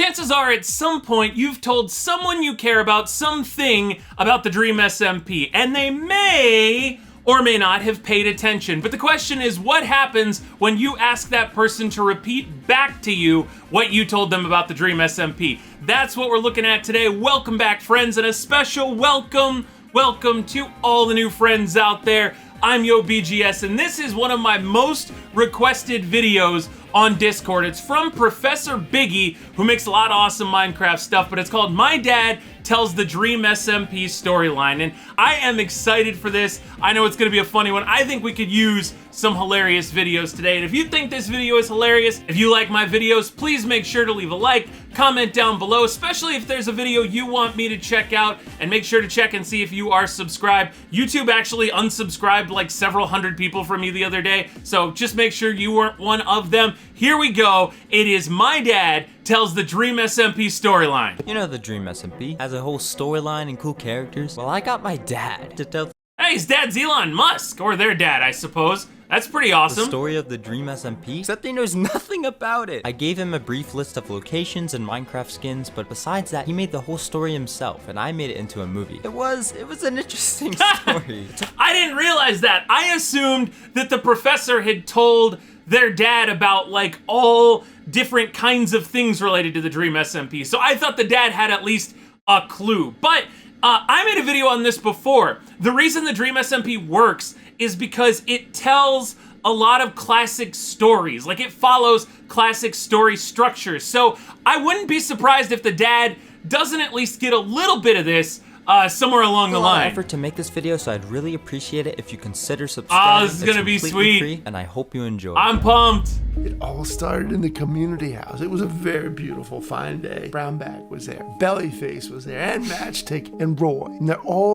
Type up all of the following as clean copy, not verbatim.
Chances are at some point you've told someone you care about something about the Dream SMP, and they may or may not have paid attention. But the question is, what happens when you ask that person to repeat back to you what you told them about the Dream SMP? That's what we're looking at today. Welcome back, friends, and a special welcome to all the new friends out there. I'm YoBGS, and this is one of my most requested videos on Discord. It's from ProfessorBiggy, who makes a lot of awesome Minecraft stuff, but it's called My Dad Tells the Dream SMP Storyline, and I am excited for this. I know it's gonna be a funny one. I think we could use some hilarious videos today, and if you think this video is hilarious, if you like my videos, please make sure to leave a like, comment down below, especially if there's a video you want me to check out, and make sure to check and see if you are subscribed. YouTube actually unsubscribed like several hundred people from me the other day, so just make sure you weren't one of them. Here we go. It is My Dad Tells the Dream SMP Storyline. You know the Dream SMP has a whole storyline and cool characters. Well, I got my dad to tell Hey, his dad's Elon Musk, or their dad, I suppose. That's pretty awesome. the story of the Dream SMP, except he knows nothing about it. I gave him a brief list of locations and Minecraft skins, but besides that, he made the whole story himself, and I made it into a movie. It was an interesting story. I didn't realize that. I assumed that the professor had told their dad about like all different kinds of things related to the Dream SMP. So I thought the dad had at least a clue. But I made a video on this before. The reason the Dream SMP works is because it tells a lot of classic stories. Like, it follows classic story structures. So I wouldn't be surprised if the dad doesn't at least get a little bit of this somewhere along the line. A lot of effort to make this video, so I'd really appreciate it if you consider subscribing. Oh, this is gonna be sweet. Free, and I hope you enjoy. I'm pumped. It all started in the community house. It was a very beautiful, fine day. Brownback was there, Bellyface was there, and Matchstick and Roy. And they're all...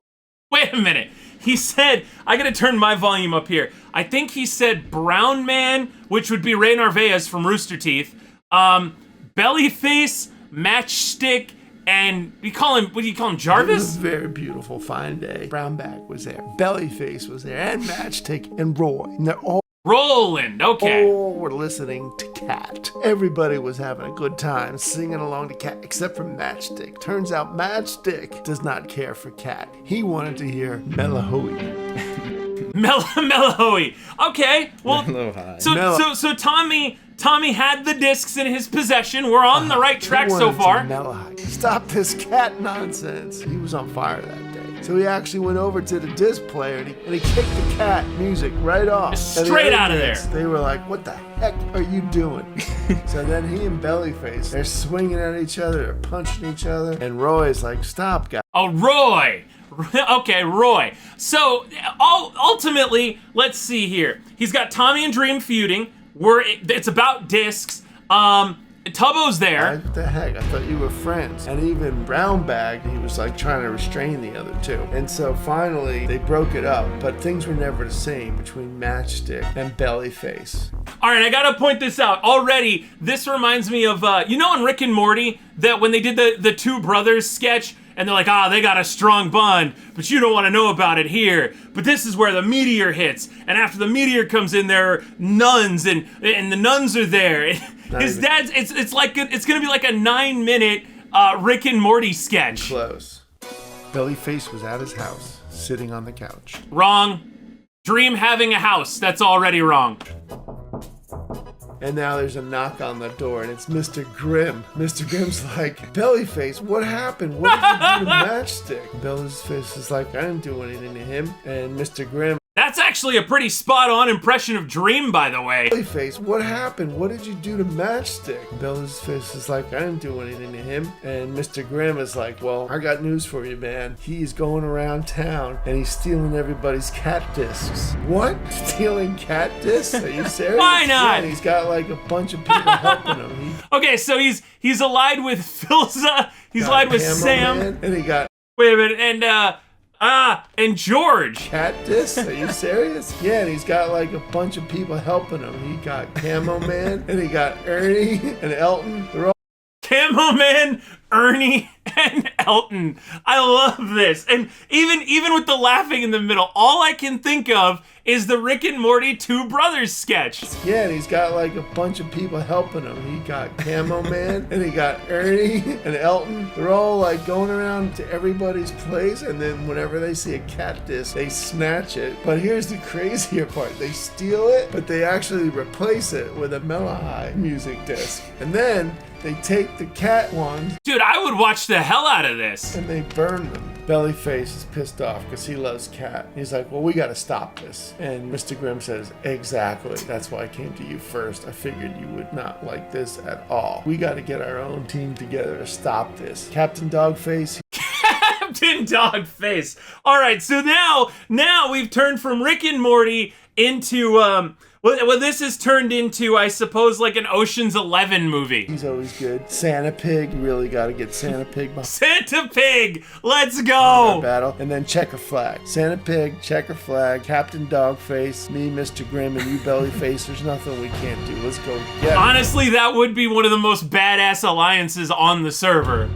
Wait a minute. He said, I gotta turn my volume up here. I think he said Brown Man, which would be Ray Narvaez from Rooster Teeth. Bellyface, Matchstick, and what do you call him, Jarvis? It was a very beautiful, fine day. Brownback was there, Bellyface was there, and Matchstick and Roy. And they're all... Roland, okay. All were listening to Cat. Everybody was having a good time singing along to Cat, except for Matchstick. Turns out Matchstick does not care for Cat. He wanted to hear Mellahoey. Mellahoey. Okay, well, Mellahoey. so Tommy had the discs in his possession. We're on the right track so far. Stop this Cat nonsense. He was on fire that day. So he actually went over to the disc player and he kicked the Cat music right off. Straight out of there. They were like, what the heck are you doing? So then he and Bellyface, they're swinging at each other, they're punching each other. And Roy's like, stop, guys. Oh, Roy. Okay, Roy. So ultimately, let's see here. He's got Tommy and Dream feuding. It's about discs. Tubbo's there. What the heck? I thought you were friends. And even Brownbag, he was like trying to restrain the other two. And so finally, they broke it up. But things were never the same between Matchstick and Bellyface. All right, I gotta point this out. Already, this reminds me of, you know on Rick and Morty, that when they did the two brothers sketch, and they're like, they got a strong bond, but you don't want to know about it here. But this is where the meteor hits, and after the meteor comes in, there are nuns, and the nuns are there. His dad's, it's gonna be like a 9-minute Rick and Morty sketch. Close. Bellyface was at his house, sitting on the couch. Wrong. Dream having a house, that's already wrong. And now there's a knock on the door, and it's Mr. Grimm. Mr. Grimm's like, Bellyface, what happened? What did you do to Matchstick? Bellyface is like, I didn't do anything to him. And Mr. Grimm... That's actually a pretty spot-on impression of Dream, by the way. Bellyface, what happened? What did you do to Matchstick? Bellyface is like, I didn't do anything to him. And Mr. Grimm is like, well, I got news for you, man. He's going around town, and he's stealing everybody's cat discs. What? Stealing cat discs? Are you serious? Why not? Yeah, and he's got like a bunch of people helping him. Okay, so he's allied with Philza, he's allied with Sam. Man, and he got... Wait a minute, and George. Cat discs? Are you serious? Yeah, and he's got like a bunch of people helping him. He got Camo Man, and he got Ernie and Elton. They're all... Camo Man, Ernie, and Elton. I love this. And even with the laughing in the middle, all I can think of is the Rick and Morty Two Brothers sketch. Yeah, and he's got like a bunch of people helping him. He got Camo Man, and he got Ernie and Elton. They're all like going around to everybody's place, and then whenever they see a cat disc, they snatch it. But here's the crazier part. They steal it, but they actually replace it with a Melahai music disc. And then they take the cat ones. Dude, I would watch the hell out of this. And they burn them. Bellyface is pissed off because he loves Cat. He's like, well, we got to stop this. And Mr. Grimm says, exactly. That's why I came to you first. I figured you would not like this at all. We got to get our own team together to stop this. Captain Dogface. Captain Dogface. All right, so now we've turned from Rick and Morty into well, this has turned into, I suppose, like an Ocean's 11 movie. He's always good. Santa Pig. You really got to get Santa Pig behind. Santa Pig. Let's go. Battle. And then Checker Flag. Santa Pig, Checker Flag, Captain Dogface, me, Mr. Grimm, and you, Bellyface. There's nothing we can't do. Let's go get him. Honestly, that would be one of the most badass alliances on the server.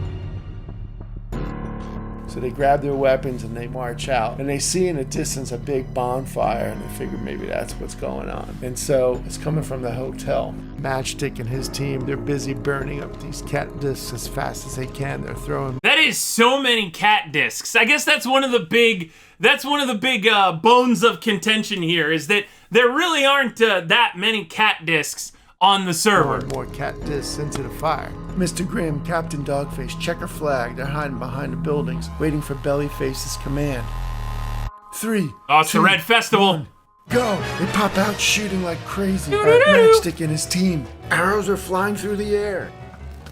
So they grab their weapons and they march out. And they see in the distance a big bonfire, and they figure maybe that's what's going on. And so it's coming from the hotel. Matchstick and his team, they're busy burning up these cat discs as fast as they can. They're throwing... That is so many cat discs. I guess that's one of the big bones of contention here, is that there really aren't that many cat discs on the server. More cat discs into the fire. Mr. Grimm, Captain Dogface, Checker Flag, they're hiding behind the buildings, waiting for Bellyface's command. 3, Oh, it's the Red Festival. 1, go! They pop out shooting like crazy. Matchstick and his team. Arrows are flying through the air.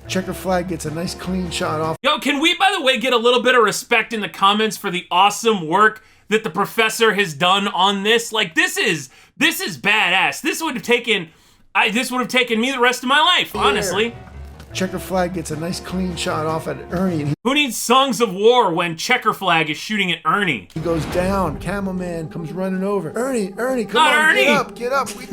Checker Flag gets a nice clean shot off. Yo, can we, by the way, get a little bit of respect in the comments for the awesome work that the professor has done on this? Like, this is badass. This would have taken me the rest of my life, honestly. Checker Flag gets a nice clean shot off at Ernie, and Who needs songs of war when Checker Flag is shooting at Ernie? he goes down. Camel Man comes running over. Ernie, come Not on, Ernie! get up. We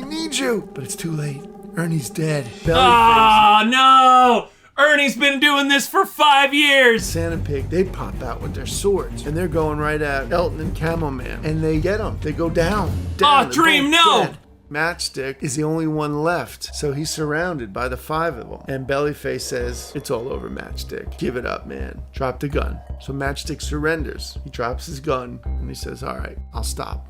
need you. But it's too late. Ernie's dead. Bellyface. Oh, no! Ernie's been doing this for 5 years. Santa Pig, they pop out with their swords, and they're going right at Elton and Camel Man, and they get them. They go down. Oh, They're Dream, both no! dead. Matchstick is the only one left, so he's surrounded by the 5 of them. And Bellyface says, it's all over, Matchstick. Give it up, man. Drop the gun. So Matchstick surrenders. He drops his gun, and he says, all right, I'll stop.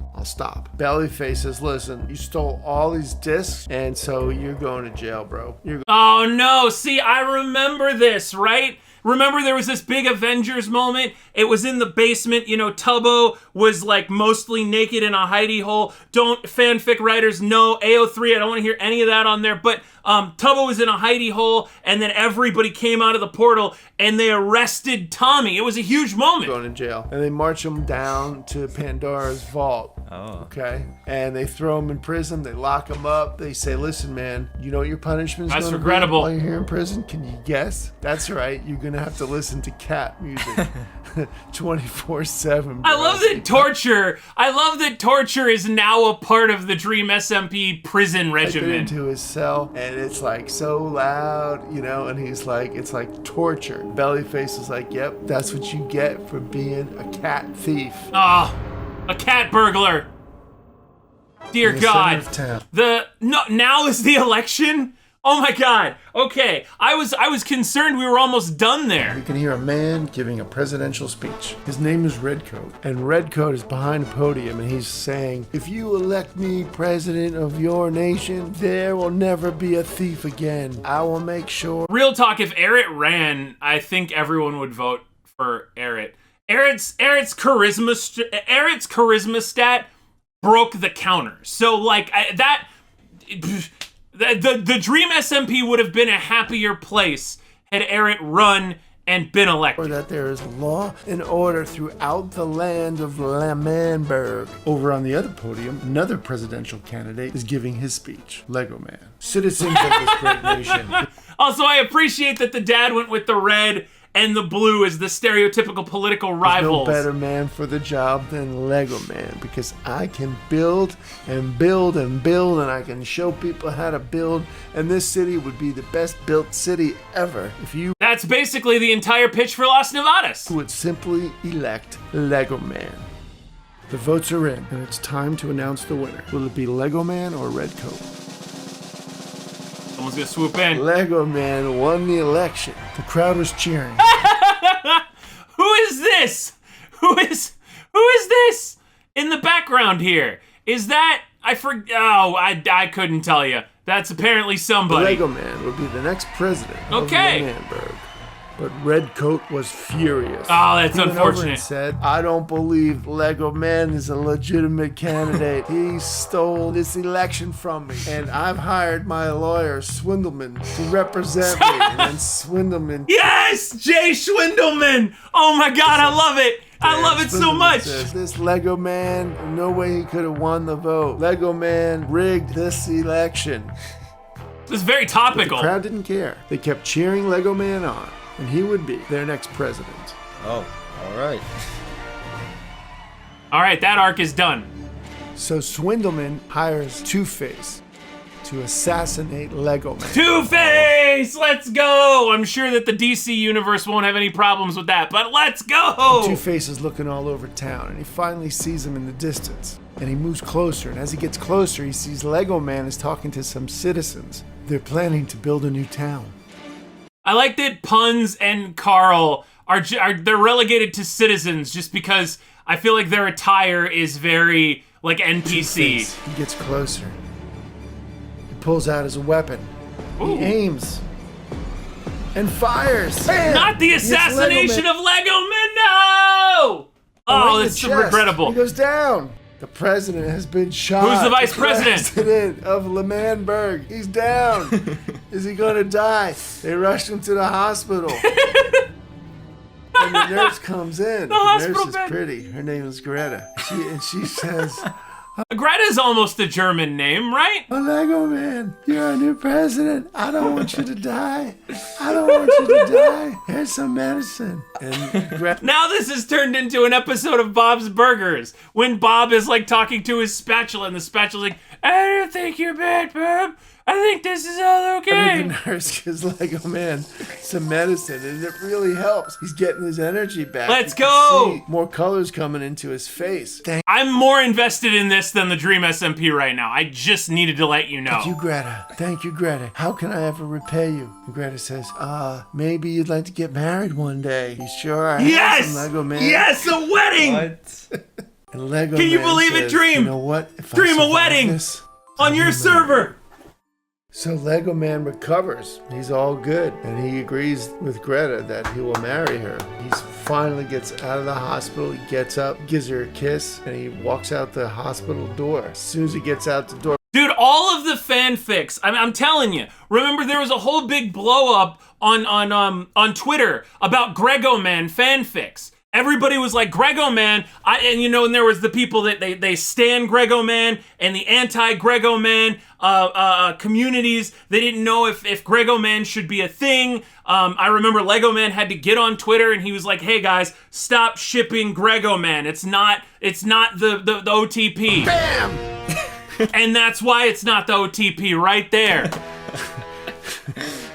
Bellyface says, listen, you stole all these discs, and so you're going to jail, bro. Oh, no. See, I remember this, right? Remember there was this big Avengers moment? It was in the basement. You know, Tubbo was like mostly naked in a hidey hole. Don't, fanfic writers, no. AO3, I don't want to hear any of that on there. But Tubbo was in a hidey hole, and then everybody came out of the portal, and they arrested Tommy. It was a huge moment. Going to jail. And they march him down to Pandora's vault. Oh. Okay? And they throw him in prison. They lock him up. They say, listen, man, you know what your punishment's That's going to be regrettable. while you're here in prison? Can you guess? That's right. You're going to have to listen to cat music 24/7. I love that torture is now a part of the Dream SMP Prison Get regimen. into his cell, and it's like so loud, you know, and he's like, it's like torture. Bellyface is like, yep, that's what you get for being a cat thief. Oh, a cat burglar. Dear In the God. center of town. Now is the election? Oh my God. Okay. I was concerned we were almost done there. You can hear a man giving a presidential speech. His name is Redcoat, and Redcoat is behind the podium, and he's saying, if you elect me president of your nation, there will never be a thief again. I will make sure. Real talk, if Errit ran, I think everyone would vote for Errit. Errit's charisma stat broke the counter. So like the Dream SMP would have been a happier place had Errit run and been elected. Or that there is law and order throughout the land of Lamanberg. Over on the other podium, another presidential candidate is giving his speech. Lego Man. Citizens of this great nation. Also, I appreciate that the dad went with the red and the blue as the stereotypical political rivals. No better man for the job than Lego Man, because I can build and build and build, and I can show people how to build, and this city would be the best built city ever if you That's basically the entire pitch for Las Nevadas. would simply elect Lego Man. The votes are in, and it's time to announce the winner. Will it be Lego Man or Red Coat? Someone's gonna swoop in. Lego Man won the election. The crowd was cheering. Who is this? Who is this in the background here? Is that I couldn't tell you. That's apparently somebody. Lego Man would be the next president of Okay. Manberg. But Red Coat was furious. Oh, that's He went over and unfortunate. said, I don't believe Lego Man is a legitimate candidate. He stole this election from me. And I've hired my lawyer, Swindleman, to represent me. And Swindleman... Yes, Jay Schwindelman. Oh my God, I love it. I love it so Swindleman much. says, this Lego Man, no way he could have won the vote. Lego Man rigged this election. This is very topical. The crowd didn't care. They kept cheering Lego Man on. And he would be their next president. Oh, all right. All right, that arc is done. So Swindleman hires Two-Face to assassinate Lego Man. Two-Face, let's go. I'm sure that the DC universe won't have any problems with that, but let's go. Two-Face is looking all over town, and he finally sees him in the distance. And he moves closer, and as he gets closer, he sees Lego Man is talking to some citizens. They're planning to build a new town. I like that Puns and Carl are they're relegated to citizens just because I feel like their attire is very like NPC. Two-Face, he gets closer. He pulls out his weapon. Ooh. He aims. And fires. Bam! Not the Hits assassination Lego Man of Lego Man, no! right Oh, in that's the so chest. regrettable. He goes down. The president has been shot. Who's the vice president? President of Lemanberg. He's down. Is he gonna die? They rushed him to the hospital. And the nurse comes in. The hospital nurse bed. is pretty. Her name is Greta. She says, Greta's almost a German name, right? "Oh, Lego Man, you're our new president. I don't want you to die. I don't want you to die. Here's some medicine." And Greta Now this has turned into an episode of Bob's Burgers when Bob is like talking to his spatula and the spatula's like, I don't think you're bad, Bob. I think this is all okay. the nurse gives Lego Man some medicine, and it really helps. He's getting his energy back. Let's You can go! see more colors coming into his face. Thank I'm more invested in this than the Dream SMP right now. I just needed to let you know. you, Greta. Thank you, Greta. How can I ever repay you? And Greta says, maybe you'd like to get married one day. You sure are Yes! handsome, Lego Man. Yes, a wedding! And Lego Can you Man believe it, says, Dream? You know what? If I Dream a survive wedding this, On your server! So Lego Man recovers. He's all good. And he agrees with Greta that he will marry her. He finally gets out of the hospital. He gets up, gives her a kiss, and he walks out the hospital door. As soon as he gets out the door, Dude, all of the fanfics, I'm telling you, remember there was a whole big blow up on Twitter about Gregoman fanfics. Everybody was like, Gregoman, and there was the people that they stan Gregoman and the anti-Gregoman communities. They didn't know if Gregoman should be a thing. I remember Lego Man had to get on Twitter and he was like, hey guys, stop shipping Gregoman. It's not the OTP. BAM! And that's why it's not the OTP right there.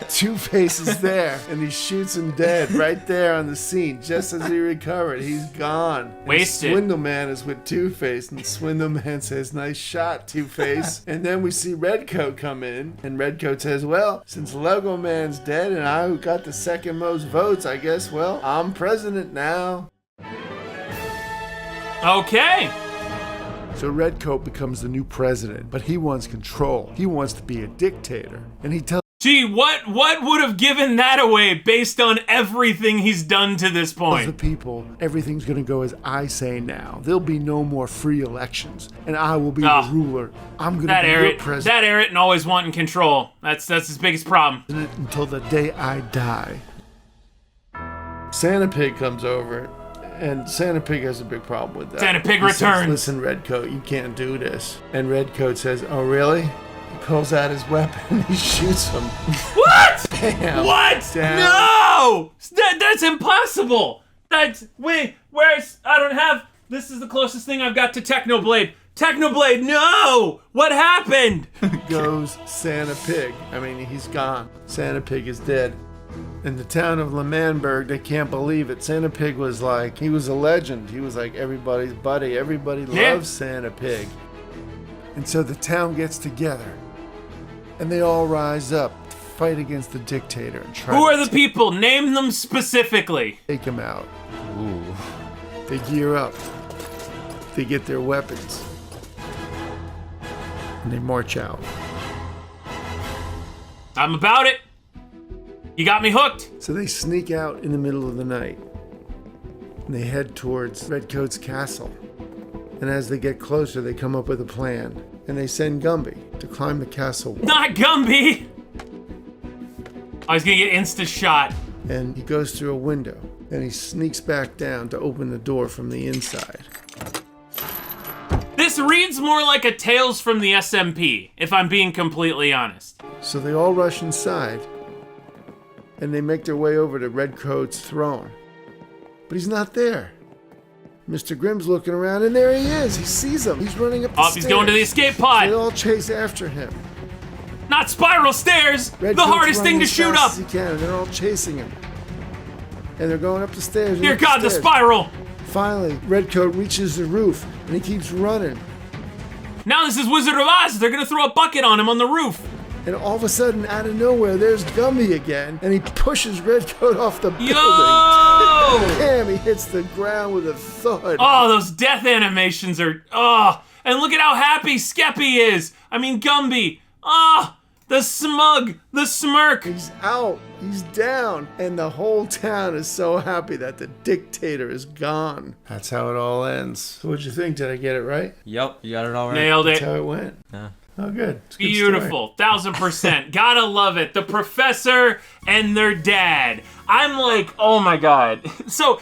Two-Face is there, and he shoots him dead right there on the scene, just as he recovered. He's gone. And Wasted. Swindle Man is with Two-Face, and Swindle Man says, nice shot, Two-Face. And then we see Redcoat come in, and Redcoat says, well, since Lego Man's dead and I got the second most votes, I guess, well, I'm president now. Okay. So Redcoat becomes the new president, but he wants control. He wants to be a dictator. And he tells Gee, what would have given that away based on everything he's done to this the point? people, everything's gonna go as I say now. There'll be no more free elections, and I will be Ah, the ruler. I'm gonna That be your Eric, president that Eric and always wanting control. That's his biggest problem. until the day I die. Santa Pig comes over, and Santa Pig has a big problem with that. Santa Pig He says, returns. listen, Redcoat, you can't do this. And Redcoat says, oh really? He pulls out his weapon and he shoots him. What? Bam. What? Down. No! That's impossible. Where's I don't have. This is the closest thing I've got to Technoblade. Technoblade, no! What happened? Goes Santa Pig. I mean, he's gone. Santa Pig is dead. In the town of Lemanburg, they can't believe it. Santa Pig was like, he was a legend. He was like everybody's buddy. Everybody loves Santa Pig. And so the town gets together. And they all rise up to fight against the dictator. And try Who are the people? Name them specifically. take him out. Ooh. They gear up. They get their weapons. And they march out. I'm about it. You got me hooked. So they sneak out in the middle of the night. And they head towards Redcoat's castle. And as they get closer, they come up with a plan. And they send Gumby to climb the castle wall. Not Gumby. I was gonna get insta-shot. And he goes through a window. And he sneaks back down to open the door from the inside. This reads more like a Tales from the SMP, if I'm being completely honest. So they all rush inside. And they make their way over to Redcoat's throne. But he's not there. Mr. Grimm's looking around, and there he is. He sees him. He's running up the stairs. He's going to the escape They pod. all chase after him. Not spiral stairs. The Redcoat's hardest thing running to as shoot fast up. as he can, and they're all chasing him. And they're going up the stairs. Dear up the God, the stairs. spiral. Finally, Redcoat reaches the roof, and he keeps running. Now this is Wizard of Oz. They're gonna throw a bucket on him on the roof. And all of a sudden, out of nowhere, there's Gumby again, and he pushes Redcoat off the building. Yo! Damn, he hits the ground with a thud. Oh, those death animations are, and look at how happy Skeppy is. I mean, Gumby. The smug, the smirk. He's out. He's down. And the whole town is so happy that the dictator is gone. That's how it all ends. So what'd you think? Did I get it right? Yep, you got it all right. Nailed That's it. how it went. Yeah. Oh, good. It's a good Beautiful. 1000%. Gotta love it. The professor and their dad. I'm like, oh my God. So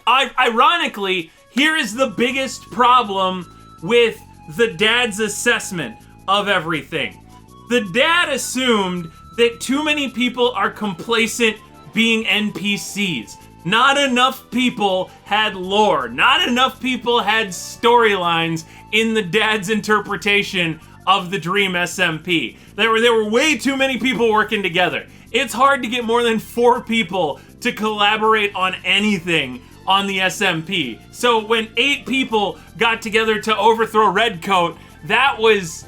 ironically, here is the biggest problem with the dad's assessment of everything. The dad assumed that too many people are complacent being NPCs. Not enough people had lore. Not enough people had storylines in the dad's interpretation of the Dream SMP. There were way too many people working together. It's hard to get more than 4 people to collaborate on anything on the SMP. So when 8 people got together to overthrow Redcoat, that was...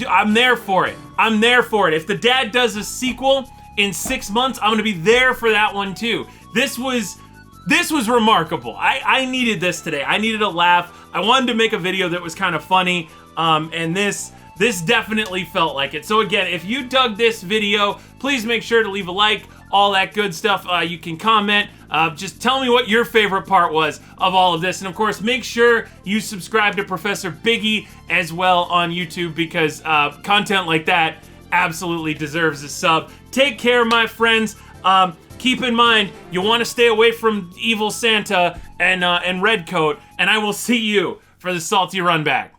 I'm there for it. I'm there for it. If the dad does a sequel in 6 months, I'm gonna be there for that one too. This was remarkable. I needed this today. I needed a laugh. I wanted to make a video that was kind of funny, and this definitely felt like it. So again, if you dug this video, please make sure to leave a like, all that good stuff. You can comment. Just tell me what your favorite part was of all of this. And of course, make sure you subscribe to ProfessorBiggy as well on YouTube, because content like that absolutely deserves a sub. Take care, my friends. Keep in mind, you want to stay away from evil Santa and Redcoat, and I will see you for the salty run back.